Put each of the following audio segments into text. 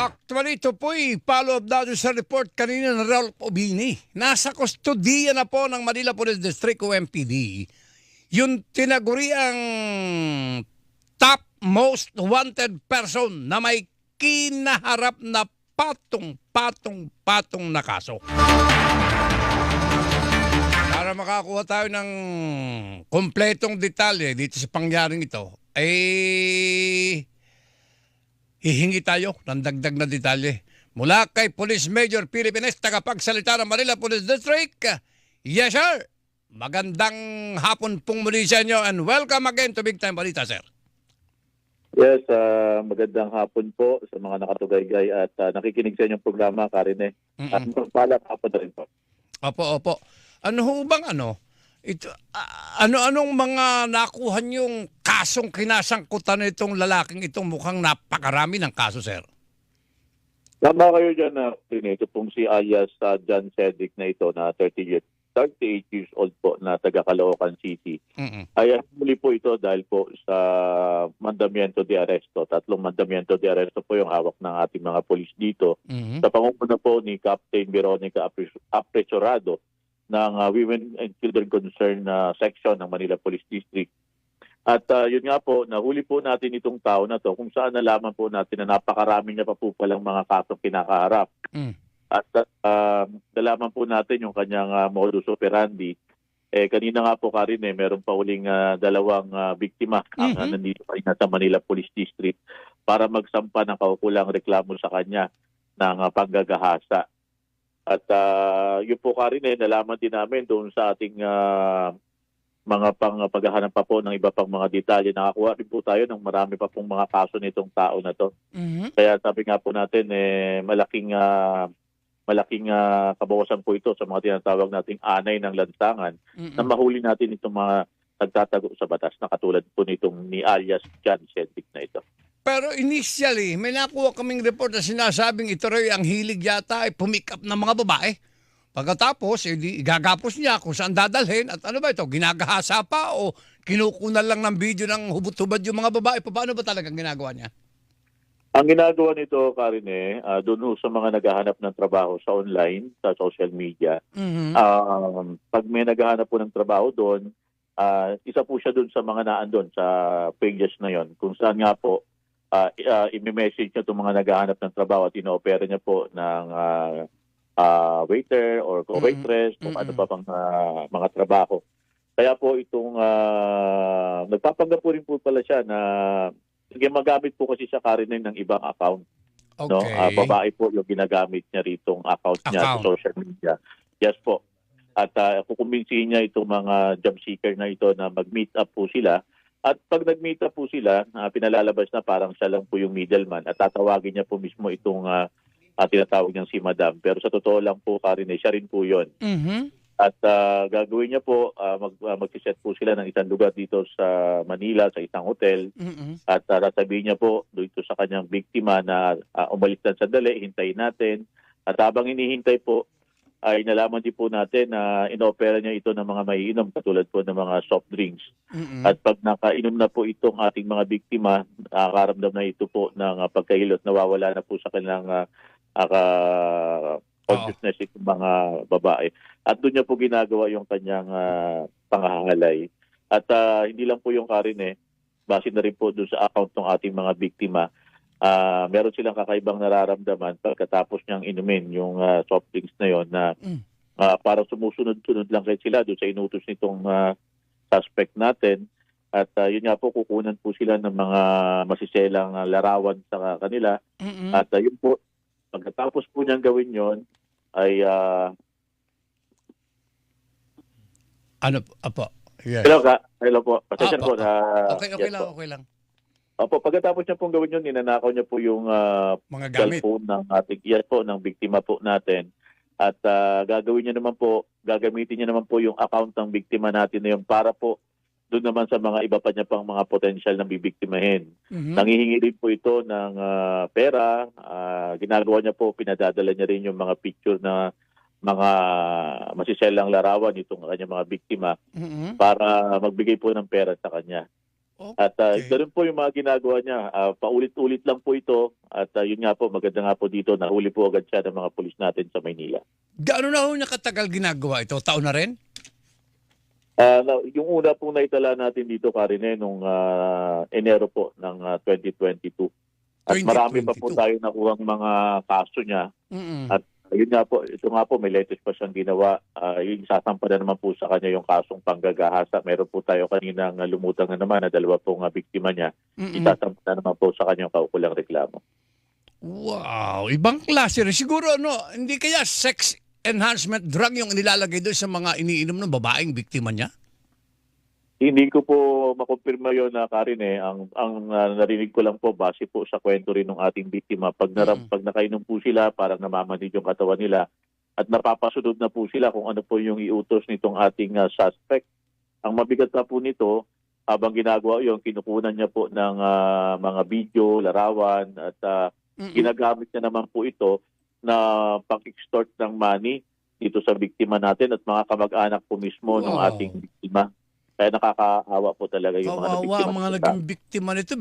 Actually, ito po'y follow-up dato sa report kanina ng Ralph Obini. Nasa kustodiya na po ng Manila Police District o MPD yung tinaguriang top most wanted person na may kinaharap na patong na kaso. Para makakuha tayo ng kompletong detalye dito sa pangyaring ito, hihingi tayo ng dagdag na detalye mula kay Police Major Philippines, tagapagsalita ng Manila Police District. Yes, sir. Magandang hapon pong muli sa inyo and welcome again to Big Time Balita, sir. Yes, magandang hapon po sa mga nakatugaygay at nakikinig sa inyong programa, Karine. At magpalang hapon na rin po. Opo. Ano ho bang ano-anong mga nakuha niyong kasong kinasangkutan nitong lalaking itong mukhang napakarami ng kaso, sir? Tama kayo dyan na ito pong si alias John Cedric na ito na 38 years old po na taga Caloocan City. Ay muli po ito dahil po sa mandamiento de arresto. 3 mandamiento de arresto po yung hawak ng ating mga polis dito. Sa pangunguna po ni Captain Veronica Apresurado ng Women and Children Concern section ng Manila Police District. At yun nga po, nahuli po natin itong tao na to kung saan nalaman po natin na napakarami niya pa po palang mga kasong kinakaharap. At nalaman po natin yung kanyang modus operandi. Kanina nga po, Karine, meron pa uling 2 biktima ang nandito pa sa Manila Police District para magsampa ng kaukulang reklamo sa kanya ng panggagahasa. At yun po, Karine, nalaman din namin doon sa ating mga paghahanap pa po ng iba pang mga detalye. Nakakuha rin po tayo ng marami pa pong mga kaso nitong tao na to. Kaya sabi nga po natin, malaking kabawasan po ito sa mga tinatawag nating anay ng lansangan na mahuli natin itong mga nagtatago sa batas na katulad po nitong ni alias John Cedric na ito. Pero initially, may nakuha kaming report na sinasabing ito rin ang hilig yata ay pumick up ng mga babae. Pagkatapos, igagapos niya kung saan dadalhin at ano ba ito, ginagahasa pa o kinukunan lang ng video ng hubot-hubad yung mga babae? Paano ba talagang ginagawa niya? Ang ginagawa nito, Karine, doon sa mga naghahanap ng trabaho sa online, sa social media, pag may naghahanap po ng trabaho doon, isa po siya doon sa mga naandun sa pages na yon, kung saan nga po i-message niya itong mga naghahanap ng trabaho at ino-opera niya po ng waiter or waitress, kung ano pa pang mga trabaho. Kaya po itong nagpapanggap po rin po pala siya na magamit po kasi siya, Karine, ng ibang account. Okay. No? Babae po yung ginagamit niya ritong account niya sa social media. Yes po. At kukumbinsihin niya itong mga job seeker na ito na mag-meet up po sila. At pag nag-meet up po sila, pinalalabas na parang siya lang po yung middleman at tatawagin niya po mismo itong tinatawag niyang si Madam. Pero sa totoo lang po, Karine, siya rin po yun. At gagawin niya po, mag-set po sila ng isang lugar dito sa Manila, sa isang hotel. At sasabihin niya po dito sa kanyang biktima na umalis na sandali, hintayin natin. At habang hinihintay po, ay nalaman din po natin na inopera niya ito ng mga maiinom, katulad po ng mga soft drinks. At pag nakainom na po itong ating mga biktima, nakakaramdam na ito po ng pagkahilot, nawawala na po sa kanilang consciousness itong mga babae. At doon niya po ginagawa yung kanyang panghahalay. At hindi lang po yung Karine, base na rin po doon sa account ng ating mga biktima, meron silang kakaibang nararamdaman pagkatapos niyang inumin yung soft drinks na yon na parang sumusunod-sunod lang kayo sila doon sa inutos nitong suspect natin. At yun nga po, kukunan po sila ng mga masiselang larawan sa kanila. At yun po, pagkatapos po niyang gawin yon ay ano po? Yes. Hello po. Pasensya po. Okay lang. Opo, pagkatapos niya pong gawin yun, ninanakaw niya po yung mga gamit cellphone ng ating ng biktima po natin. At gagamitin niya naman po yung account ng biktima natin na yun para po doon naman sa mga iba pa niya pang mga potential na bibiktimahin. Nangihingi rin po ito ng pera. Ginagawa niya po, pinadadala niya rin yung mga picture na mga masiselang larawan itong kanyang mga biktima para magbigay po ng pera sa kanya. At Okay. ganun po yung mga ginagawa niya. Paulit-ulit lang po ito. At yun nga po, maganda nga po dito, nahuli po agad siya ng mga pulis natin sa Maynila. Gaano na ho niya katagal ginagawa ito? Taon na rin? Yung una pong naitala natin dito, Karine, nung Enero po ng 2022. At marami pa po 2022. tayo nakuhang mga kaso niya. Mm-mm. At yun nga po, ito nga po, may latest pa siyang ginawa. Yung sasampa na naman po sa kanya yung kasong panggagahasa. Meron po tayo kaninang lumutang na naman na 2 pong biktima niya. Mm-mm. Isasampa na naman po sa kanyang kaukulang reklamo. Wow, ibang klase rin. Siguro hindi kaya sex enhancement drug yung nilalagay doon sa mga iniinom ng babaeng biktima niya? Hindi ko po makumpirma yun na Karine. Ang narinig ko lang po base po sa kwento rin ng ating biktima. Pag nakainom po sila, parang namamanid yung katawan nila at napapasunod na po sila kung ano po yung iutos nitong ating suspect. Ang mabigat na po nito, habang ginagawa yun, kinukunan niya po ng mga video, larawan at ginagamit niya naman po ito na pang-extort ng money dito sa biktima natin at mga kamag-anak po mismo ng Wow. ating biktima. Kaya nakakaawa po talaga yung mga Kawawa nabiktima. ang mga naging biktima nito.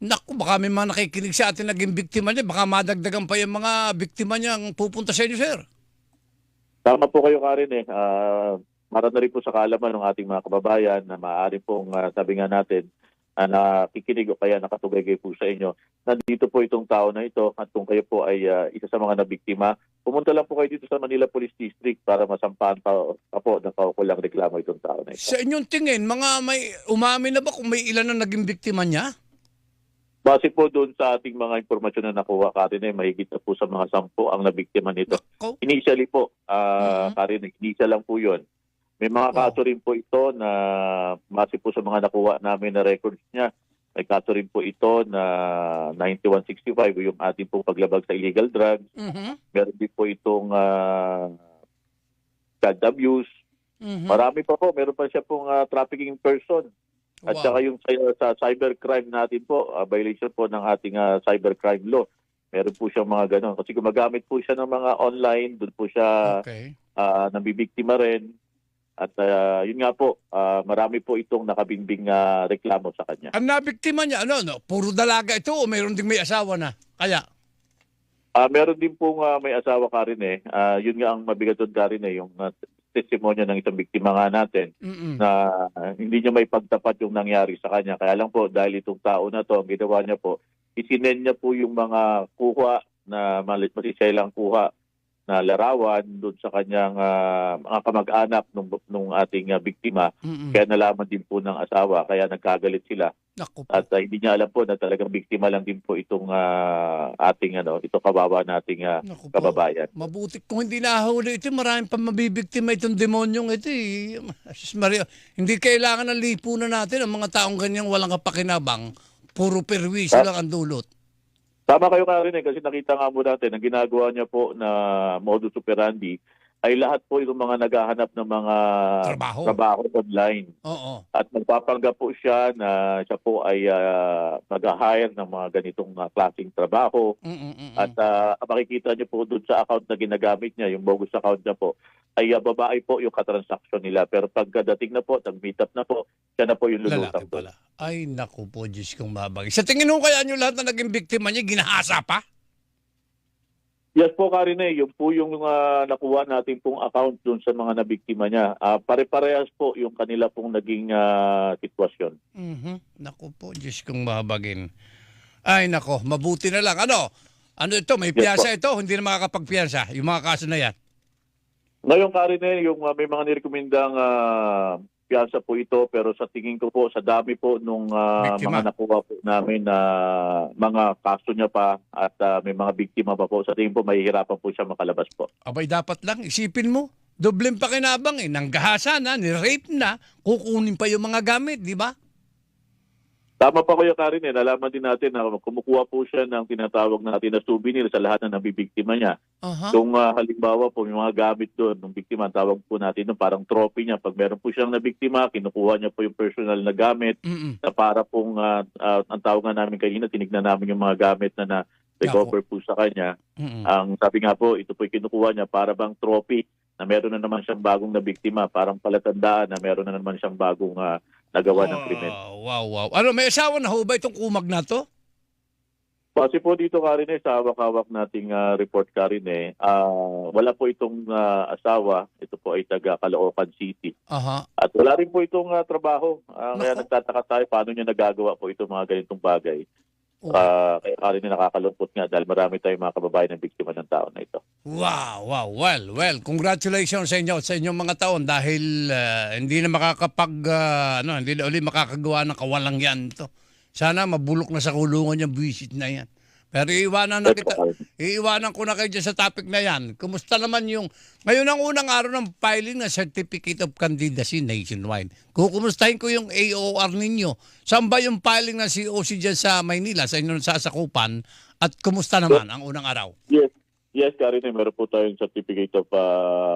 Naku, baka may mga nakikinig sa atin naging biktima niya. Baka madagdagan pa yung mga biktima niya ang pupunta sa inyo, sir. Tama po kayo, Karen. Para na rin po sa kaalaman ng ating mga kababayan na maaari pong sabi nga natin nakikinig o kaya nakatugay po sa inyo. Nandito po itong tao na ito at kung kayo po ay isa sa mga nabiktima, pumunta lang po kayo dito sa Manila Police District para masampahan pa po ng kaukulang reklamo itong tao na ito. Sa inyong tingin, may umamin na ba kung may ilan na naging biktima niya? Base po doon sa ating mga impormasyon na nakuha, Karen, mahigit na po sa mga 10 ang nabiktima nito. Nako. Initially po, Karen, initial lang po yun. May mga kaso rin po ito na base po sa mga nakuha namin na records niya. May kaso rin po ito na 9165, yung ating pong paglabag sa illegal drugs. Meron din po itong child abuse. Marami pa po. Meron pa siya pong trafficking person. At saka yung sa cybercrime natin po, violation po ng ating cybercrime law. Meron po siyang mga ganon. Kasi gumagamit po siya ng mga online, doon po siya nabibiktima rin. At yun nga po, marami po itong nakabingbing reklamo sa kanya. Ang nabiktima niya, puro dalaga ito o mayroon ding may asawa na? Kaya? Meron din pong may asawa ka rin yun nga ang mabigat doon ka rin yung testimonya ng isang biktima nga natin na hindi niya may pagtapat yung nangyari sa kanya. Kaya lang po, dahil itong tao na to, ang ginawa niya po, isinen niya po yung mga kuha na masisailang kuha na larawan doon sa kanyang mga kamag-anak nung ating biktima. Kaya nalaman din po ng asawa, kaya nagkagalit sila. Naku po. At hindi niya alam po na talagang biktima lang din po itong ating ito kawawa nating Naku po. kababayan. Mabuti kung hindi nahuli ito, maraming pa mabibiktima itong demonyong ito. Sus Maria, hindi kailangan ng lipunan natin ang mga taong ganyang walang kapakinabang. Puro perwisyo lang ang dulot. Tama kayo, Karen, kasi nakita nga mo natin, ang ginagawa niya po na modus operandi ay lahat po itong mga naghahanap ng mga trabaho online. Oo. At magpapanggap po siya na siya po ay mag-hire ng mga ganitong klaseng trabaho. At makikita niyo po doon sa account na ginagamit niya, yung bogus account niya po, ay babae po yung katransaksyon nila. Pero pagkadating na po, nag-meet up na po, siya na po yung lulutang Lalaki pala. Ay, naku po, Diyos kong babagay. Sa tingin mo kaya nyo lahat na naging biktima niya, ginahasa pa? Yes po, Karine. Yung po yung nakuha natin pong account doon sa mga nabiktima niya. Pare-parehas po yung kanila pong naging sitwasyon. Naku po, Diyos kong babagin. Ay, naku, mabuti na lang. Ano ito, may piyasa ito? Hindi na makakapagpiyasa, yung mga kaso na yan. Ngayon, Karine, yung may mga nirekomendang piyasa po ito, pero sa tingin ko po, sa dami po nung mga nakuha po namin na mga kaso niya pa at may mga biktima pa po, sa tingin po mahihirapan po siya makalabas po. Abay, dapat lang, isipin mo, dobleng pakinabang nanggahasa na, ni-rape na, kukunin pa yung mga gamit, di ba? Tama pa kayo, Karine. Nalaman din natin na kumukuha po siya ng tinatawag natin na souvenir sa lahat na nabibiktima niya. Kung halimbawa po yung mga gamit doon ng biktima, tawag po natin parang trophy niya. Pag meron po siyang nabiktima, kinukuha niya po yung personal na gamit na para pong, ang tawag nga namin kanina, tinignan namin yung mga gamit na recover po sa kanya. Ang sabi nga po, ito po yung kinukuha niya para bang trophy na meron na naman siyang bagong nabiktima, parang palatandaan na meron na naman siyang bagong nagawa ng krimen. Wow. Ano, may asawa na ho ba itong kumag na to? Kasi po dito, Karine, sa hawak-hawak nating report, Karine, wala po itong asawa. Ito po ay taga Caloocan City. Aha. At wala rin po itong trabaho. Kaya Nako. nagtataka tayo paano niya nagagawa po itong mga ganitong bagay. Oh. Kaya Karine, nakakalungkot nga dahil marami tayong mga kababayan ng biktima ng tao na ito. Wow. Well, congratulations sa inyo at sa inyong mga taon dahil hindi na hindi na uli makakagawa ng kawalang-yan to. Sana mabulok na sa kulungan yung buwisit na yan. Pero iiwanan ko na kayo dyan sa topic na yan. Kumusta naman ngayon ang unang araw ng filing ng Certificate of Candidacy nationwide. Kukumustahin ko yung AOR ninyo. Saan ba yung filing ng COC dyan sa Maynila, sa inyong sasakupan? At kumusta naman ang unang araw? Yes, Karine, meron po tayong Certificate of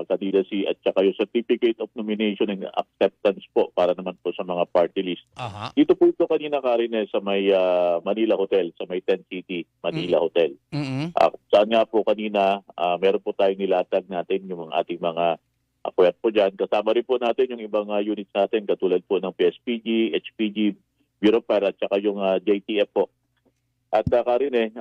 Candidacy at saka yung Certificate of Nomination and Acceptance po para naman po sa mga party list. Aha. Dito po ito kanina, Karine, sa may Manila Hotel, sa may 10 City Manila Hotel. Mm-hmm. Saan nga po kanina, meron po tayong nilatag natin yung ating mga puyat po dyan. Kasama rin po natin yung ibang units natin katulad po ng PSPG, HPG, Bureau of Fire at saka yung JTF po. At Karine,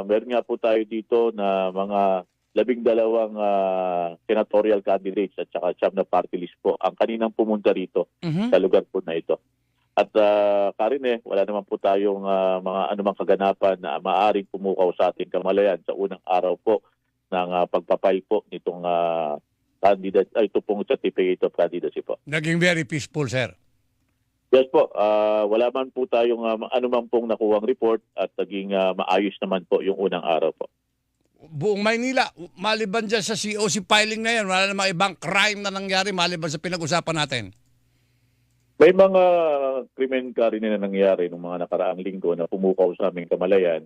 meron nga po tayo dito na mga 12 senatorial candidates at saka siyam na party list po ang kaninang pumunta rito sa lugar po na ito. At Karine, wala naman po tayong mga anumang kaganapan na maaaring pumukaw sa ating kamalayan sa unang araw po ng pagpapile po nitong ito pong Certificate of Candidacy po. Naging very peaceful, sir. Yes po, wala man po tayong anumang pong nakuhang report at naging maayos naman po yung unang araw po. Buong Maynila, maliban dyan sa COC filing na yan, wala namang ibang crime na nangyari maliban sa pinag-usapan natin. May mga krimen Karine na nangyari noong mga nakaraang linggo na pumukaw sa aming kamalayan.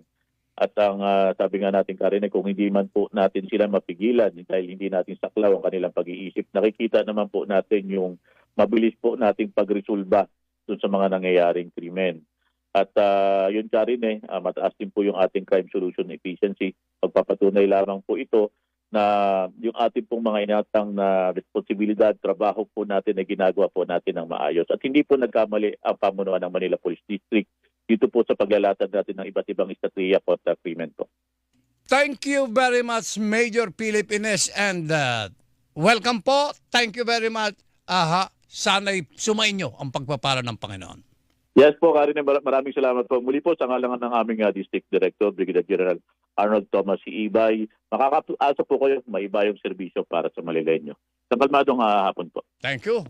At ang sabi nga natin, Karine, kung hindi man po natin sila mapigilan dahil hindi natin saklaw ang kanilang pag-iisip, nakikita naman po natin yung mabilis po nating pagresolba dun sa mga nangyayaring krimen. At yun Karine, mataas din po yung ating crime solution efficiency. Pagpapatunay lamang po ito na yung ating pong mga inatang na responsibilidad, trabaho po natin ay ginagawa po natin ng maayos. At hindi po nagkamali ang pamunuan ng Manila Police District dito po sa paglalatag natin ng iba't ibang estratehiya kontra krimen po. Thank you very much, Major Philip Ines, and welcome po. Thank you very much. Sana'y sumainyo ang pagpapala ng Panginoon. Yes po, Karine, maraming salamat po. Muli po sa ngalangan ng aming District Director, Brigadier General Arnold Thomas Ibay. Makakaasa po kayo, maiba yung serbisyo para sa Malilenyo. Sa kalmadong hapon po. Thank you.